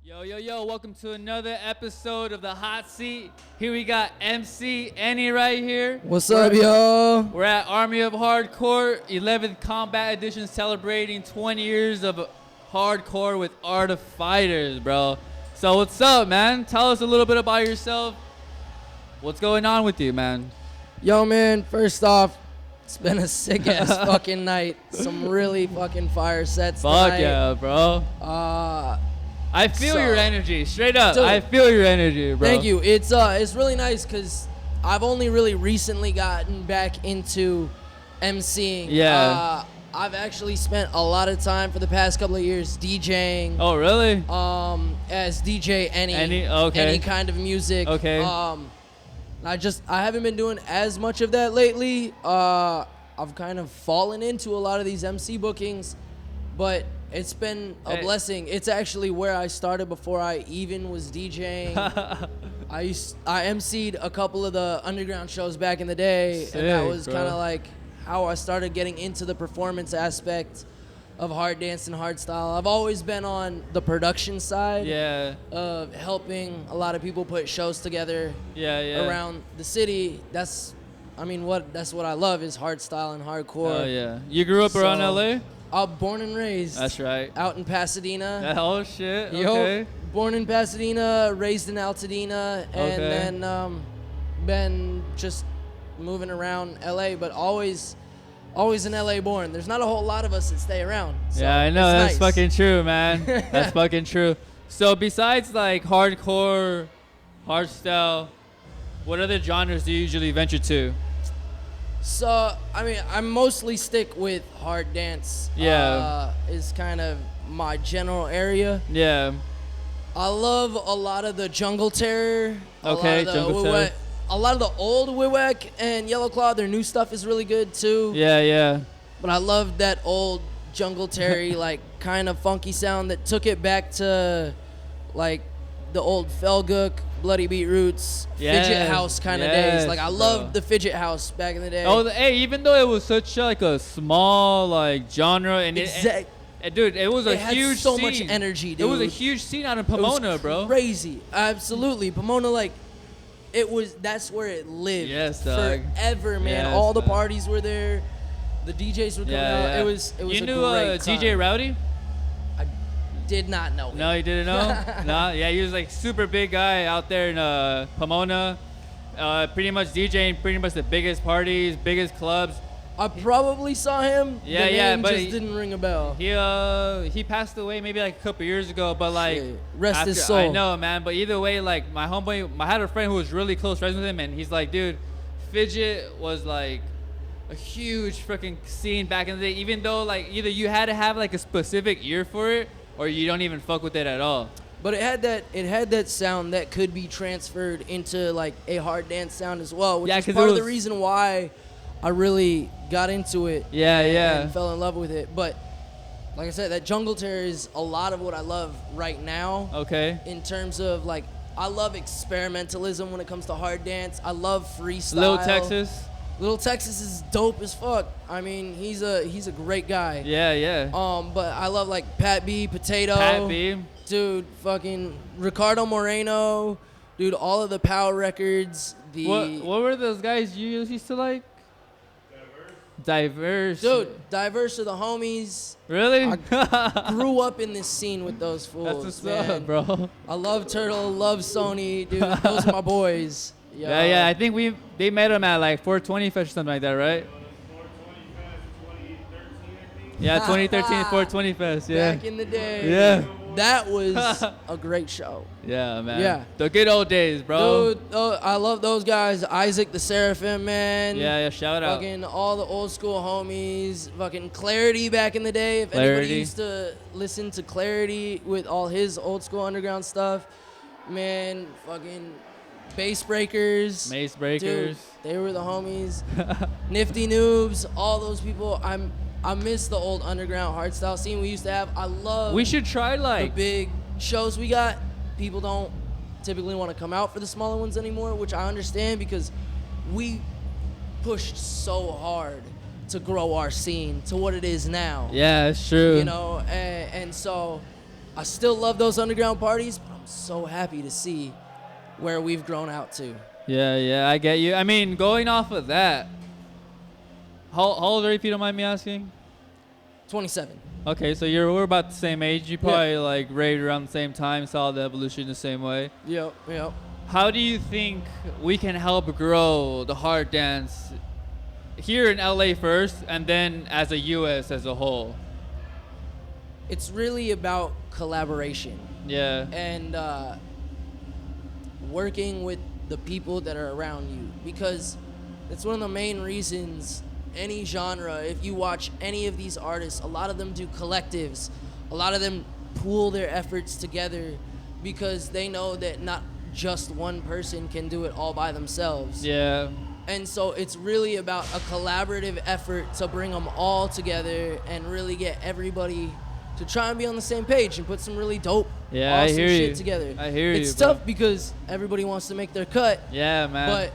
Yo, welcome to another episode of The Hot Seat. Here we got MC ENI right here. What's up, yo? We're at Army of Hardcore, 11th Combat Edition, celebrating 20 years of hardcore with Art of Fighters, bro. So what's up, man? Tell us a little bit about yourself. What's going on with you, man? Yo, man, first off, it's been a sick-ass fucking night. Some really fucking fire sets Fuck tonight. yeah, bro. I feel your energy, straight up. Dude, I feel your energy, bro. Thank you. It's really nice because I've only really recently gotten back into emceeing. Yeah. I've actually spent a lot of time for the past couple of years DJing. Oh, really? As DJ Any? Okay. any kind of music. Okay. I haven't been doing as much of that lately. I've kind of fallen into a lot of these MC bookings, but it's been a blessing. It's actually where I started before I even was DJing. I emceed a couple of the underground shows back in the day, and that was kind of like how I started getting into the performance aspect of hard dance and hardstyle. I've always been on the production side of helping a lot of people put shows together around the city. That's what I love is hardstyle and hardcore. Oh, yeah. You grew up around LA? Born and raised. That's right. Out in Pasadena. Oh, shit. Yo, Okay. born in Pasadena, raised in Altadena, and then been just moving around LA, but always in LA born. There's not a whole lot of us that stay around. So Yeah, I know. That's nice. fucking true, man. That's fucking true. So besides like hardcore, hardstyle, what other genres do you usually venture to? So, I mostly stick with hard dance. Yeah. Is kind of my general area. Yeah. I love a lot of the Jungle Terror. Okay, Jungle Terror. A lot of the old Wiwek and Yellow Claw. Their new stuff is really good too. Yeah. But I love that old Jungle Terry, like kind of funky sound that took it back to like the old Felgook, Bloody Beetroots, Fidget House kind of days. Like I loved the Fidget House back in the day. Oh, hey, even though it was such like a small like genre and dude, it was a huge so scene. much energy, dude. It was a huge scene out in Pomona, bro. Crazy, absolutely. Pomona, like that's where it lived. Yes, dog. Forever, man. Yes, all the dog. parties were there. The DJs would come out. Yeah. It was You a knew great time. DJ Rowdy? I did not know him. No, you didn't know? No? Yeah, he was like super big guy out there in Pomona. Pretty much DJing pretty much the biggest parties, biggest clubs. I probably saw him. Yeah, the yeah, name but just didn't ring a bell. He passed away maybe like a couple years ago, but like Shit. Rest his soul. I know, man, but either way, like my homeboy, I had a friend who was really close friends with him, and he's like, dude, Fidget was like a huge freaking scene back in the day. Even though like either you had to have like a specific ear for it, or you don't even fuck with it at all. But it had that sound that could be transferred into like a hard dance sound as well, which is part of the reason why I really got into it. And fell in love with it. But like I said, that Jungle Terror is a lot of what I love right now. Okay. In terms of like, I love experimentalism when it comes to hard dance. I love freestyle. Little Texas is dope as fuck. I mean, he's a great guy. Yeah. But I love like Pat B, Potato. Pat B. Dude, fucking Ricardo Moreno. Dude, all of the Power records. What were those guys you used to like? Diverse. Dude, Diverse are the homies. Really? I grew up in this scene with those fools. That's what's up, bro. I love Turtle, love Sony, dude. Those are my boys. Yo. Yeah. I think they met them at like 420 Fest or something like that, right? 420 Fest, 2013, I think. Yeah, 2013 420 Fest. Yeah. Back in the day. Yeah. That was a great show. Yeah, man. Yeah. The good old days, bro. Dude, I love those guys. Isaac the Seraphim, man. Yeah, shout out. Fucking all the old school homies. Fucking Clarity back in the day. If anybody used to listen to Clarity with all his old school underground stuff, man, fucking Bass Breakers. Dude, they were the homies. Nifty Noobs, all those people. I miss the old underground hardstyle scene we used to have. I love. We should try the big shows we got. People don't typically want to come out for the smaller ones anymore, which I understand because we pushed so hard to grow our scene to what it is now. Yeah, it's true. You know, and so I still love those underground parties, but I'm so happy to see where we've grown out to. Yeah, I get you. I mean, going off of that, how old are you, if you don't mind me asking? 27. Okay, so we're about the same age. You probably like raised around the same time, saw the evolution the same way. Yep. How do you think we can help grow the hard dance here in LA first, and then as a US as a whole? It's really about collaboration. Yeah. And working with the people that are around you, because it's one of the main reasons any genre, if you watch any of these artists, a lot of them do collectives, a lot of them pool their efforts together because they know that not just one person can do it all by themselves. Yeah. And so it's really about a collaborative effort to bring them all together and really get everybody to try and be on the same page and put some really dope, awesome shit together. I hear you. It's tough because everybody wants to make their cut. Yeah, man. But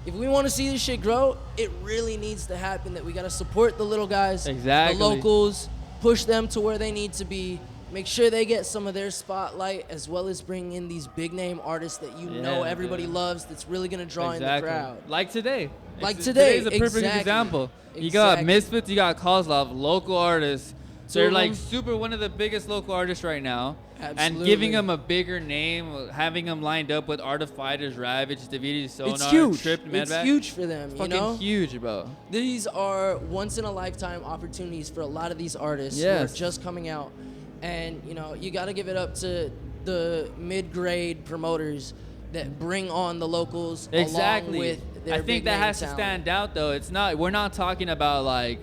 if we want to see this shit grow, it really needs to happen that we got to support the little guys, exactly, the locals, push them to where they need to be, make sure they get some of their spotlight, as well as bring in these big name artists that you know everybody loves, that's really going to draw in the crowd. Like today. Today's a perfect example. You got Misfits, you got Kozlov, local artists. They're like super one of the biggest local artists right now. Absolutely. And giving them a bigger name, having them lined up with Art of Fighters, Ravage, Davidi, Sonar, it's huge. Tripped, Medvac. It's huge for them, it's fucking you know? huge, bro. These are once-in-a-lifetime opportunities for a lot of these artists who are just coming out. And, you know, you got to give it up to the mid-grade promoters that bring on the locals along with their I think that has to stand out, though. It's not. We're not talking about, like,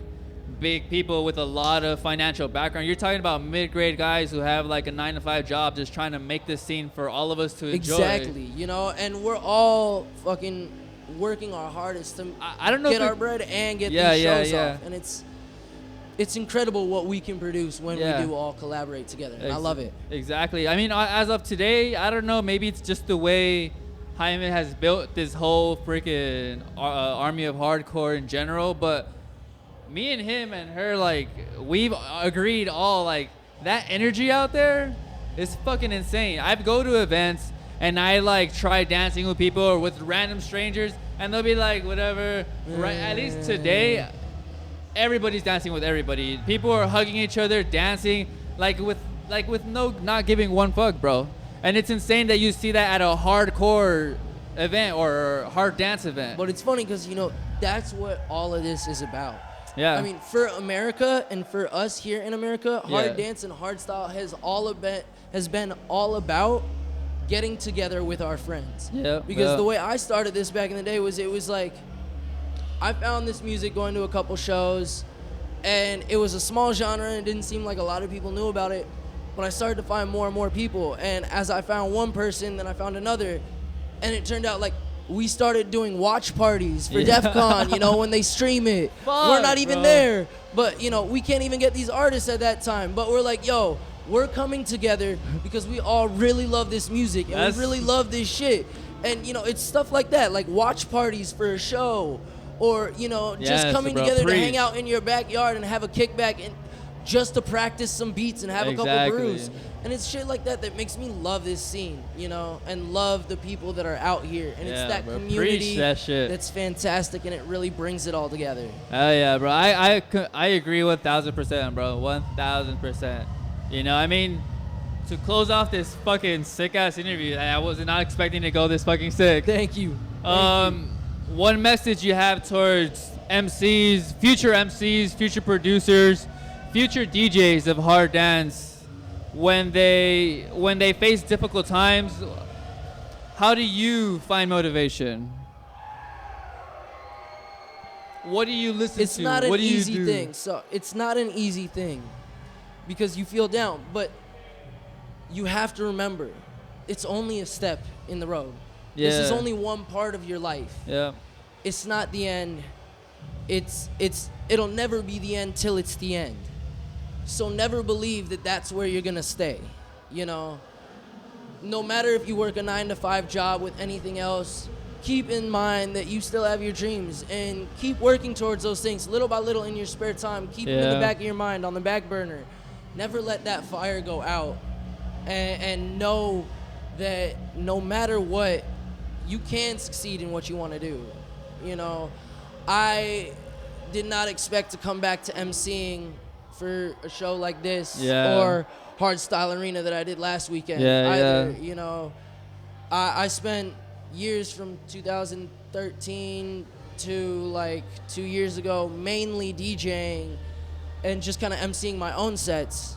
big people with a lot of financial background. You're talking about mid-grade guys who have like a 9-to-5 job just trying to make this scene for all of us to enjoy. Exactly, you know, and we're all fucking working our hardest to I don't know get our bread and get these shows off. And it's incredible what we can produce when we do all collaborate together. And I love it. Exactly. I mean, as of today, I don't know, maybe it's just the way Jaime has built this whole freaking army of hardcore in general, but me and him and her, like, we've agreed all, like, that energy out there is fucking insane. I go to events and I, like, try dancing with people or with random strangers and they'll be like, whatever. Right? At least today, everybody's dancing with everybody. People are hugging each other, dancing, with not giving one fuck, bro. And it's insane that you see that at a hardcore event or hard dance event. But it's funny because, you know, that's what all of this is about. Yeah. I mean, for America and for us here in America, hard dance and hardstyle has been all about getting together with our friends. Yeah. Because the way I started this back in the day was, it was like, I found this music going to a couple shows, and it was a small genre and it didn't seem like a lot of people knew about it. But I started to find more and more people, and as I found one person, then I found another, and it turned out like we started doing watch parties for DEF CON, you know, when they stream it. We're not even there. But, you know, we can't even get these artists at that time. But we're like, yo, we're coming together because we all really love this music and we really love this shit. And, you know, it's stuff like that, like watch parties for a show, or, you know, just coming together to hang out in your backyard and have a kickback and just to practice some beats and have a couple brews. And it's shit like that that makes me love this scene, you know, and love the people that are out here. And it's that community that's fantastic, and it really brings it all together. Oh yeah, bro. I agree 1,000%, bro. 1,000%. You know, I mean, to close off this fucking sick ass interview, I was not expecting to go this fucking sick. Thank you. One message you have towards MCs, future producers, future DJs of hard dance, when they face difficult times, how do you find motivation? What do you listen to? It's not an easy thing. So it's not an easy thing because you feel down, but you have to remember, it's only a step in the road. Yeah. This is only one part of your life. Yeah. It's not the end. It'll never be the end till it's the end. So never believe that that's where you're gonna stay, you know? No matter if you work a 9-to-5 job with anything else, keep in mind that you still have your dreams and keep working towards those things little by little in your spare time. Keep them in the back of your mind, on the back burner. never let that fire go out, and know that no matter what, you can succeed in what you want to do. You know, I did not expect to come back to emceeing for a show like this or Hardstyle Arena that I did last weekend either. You know, I spent years from 2013 to like 2 years ago mainly DJing and just kind of emceeing my own sets.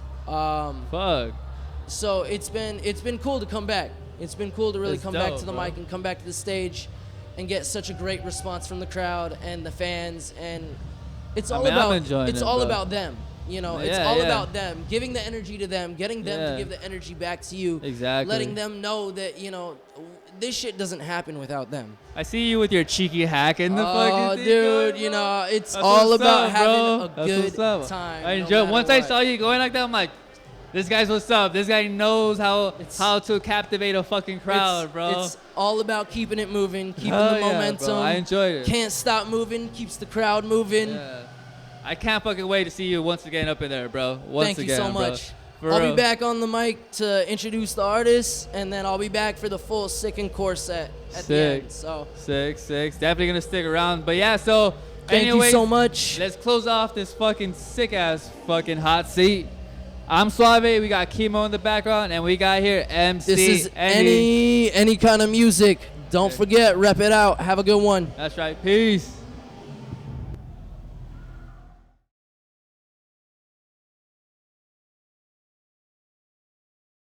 So it's been cool to come back. It's been cool to really That's come dope, back to the bro. mic and come back to the stage and get such a great response from the crowd and the fans, and it's all I'm enjoying it, bro. about them. You know, it's all about them, giving the energy to them, getting them to give the energy back to you. Exactly. Letting them know that, you know, this shit doesn't happen without them. I see you with your cheeky hack in the Oh, fucking thing, dude, bro. you know, it's That's all what's about up, having bro. a That's what's good up. time. I no enjoy. matter Once I what. saw you going like that, I'm like, this guy's what's up. This guy knows how to captivate a fucking crowd, bro. It's all about keeping it moving, keeping Hell the yeah, momentum. bro. I enjoyed it. Can't stop moving, keeps the crowd moving. Yeah. I can't fucking wait to see you once again up in there, bro. Thank you so much. For I'll real. be back on the mic to introduce the artists, and then I'll be back for the full Sick and Core set at the end. So Sick. Definitely gonna stick around. But yeah, so thank anyways, you so much. let's close off this fucking sick ass fucking hot seat. I'm Suave. We got Chemo in the background, and we got here MC This is ENI. any kind of music. Don't forget, rep it out. Have a good one. That's right. Peace.